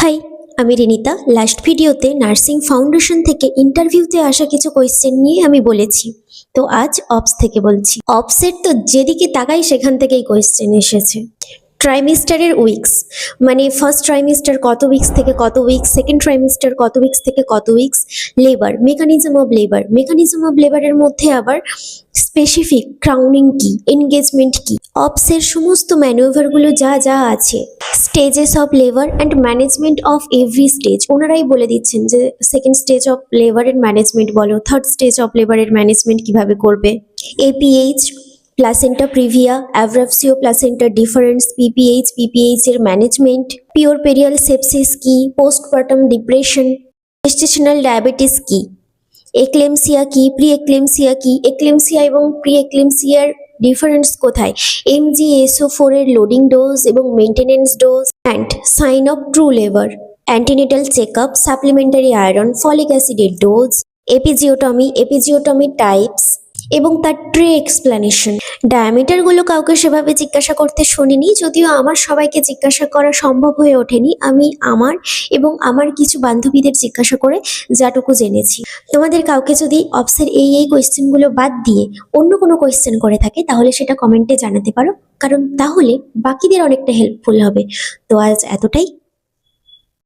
High, আমি Rinita. Last ভিডিওতে nursing foundation থেকে ইন্টারভিউতে আসা কিছু কোয়েশ্চেন নিয়ে আমি বলেছি। তো আজ অপস থেকে বলছি। অপসের তো যেদিকে তাকাই সেখান থেকেই কোয়েশ্চেন এসেছে। ট্রাইমিস্টারের উইকস, মানে ফার্স্ট ট্রাইমিস্টার কত উইকস থেকে কত উইকস, সেকেন্ড ট্রাইমিস্টার কত উইকস থেকে কত উইকস, লেবার, মেকানিজম অফ লেবারের মধ্যে আবার স্পেসিফিক ক্রাউনিং কি, এনগেজমেন্ট কি, অপসের সমস্ত ম্যানুভারগুলো যা যা আছে, stages of labour and management of every stage. ওনারাই বলে দিচ্ছেন যে সেকেন্ড স্টেজ অফ লেবারের ম্যানেজমেন্ট বলো, থার্ড স্টেজ অফ লেবারের ম্যানেজমেন্ট কিভাবে করবে, APH, placenta previa, abruptio placenta difference, PPH এর ম্যানেজমেন্ট, পিওর পেরিয়াল সেপসিস কি, পোস্টপার্টাম ডিপ্রেশন, জেস্টেশনাল ডায়াবেটিস কি, এক্লেমসিয়া কি, প্রি এক্লেমসিয়া কি, এক্লেমসিয়া এবং প্রি এক্লেমসিয়ার ডিফারেন্স কোথায়, MgSO4 এর লোডিং ডোজ এবং maintenance dose, and sign of true labour, antenatal checkup, supplementary iron, folic অ্যাসিডের ডোজ, এপিজিওটমি টাইপস এবং তার ট্রে এক্সপ্লানেশন। ডায়ামিটারগুলো কাউকে সেভাবে জিজ্ঞাসা করতে শুনিনি, যদিও আমার সবাইকে জিজ্ঞাসা করা সম্ভব হয়ে ওঠেনি। আমি আমার এবং আমার কিছু বান্ধবীদের জিজ্ঞাসা করে যাটুকু জেনেছি। তোমাদের কাউকে যদি অপসের এই কোয়েশ্চেনগুলো বাদ দিয়ে অন্য কোনো কোয়েশ্চেন করে থাকে তাহলে সেটা কমেন্টে জানাতে পারো, কারণ তাহলে বাকিদের অনেকটা হেল্পফুল হবে। তো আজ এতটাই।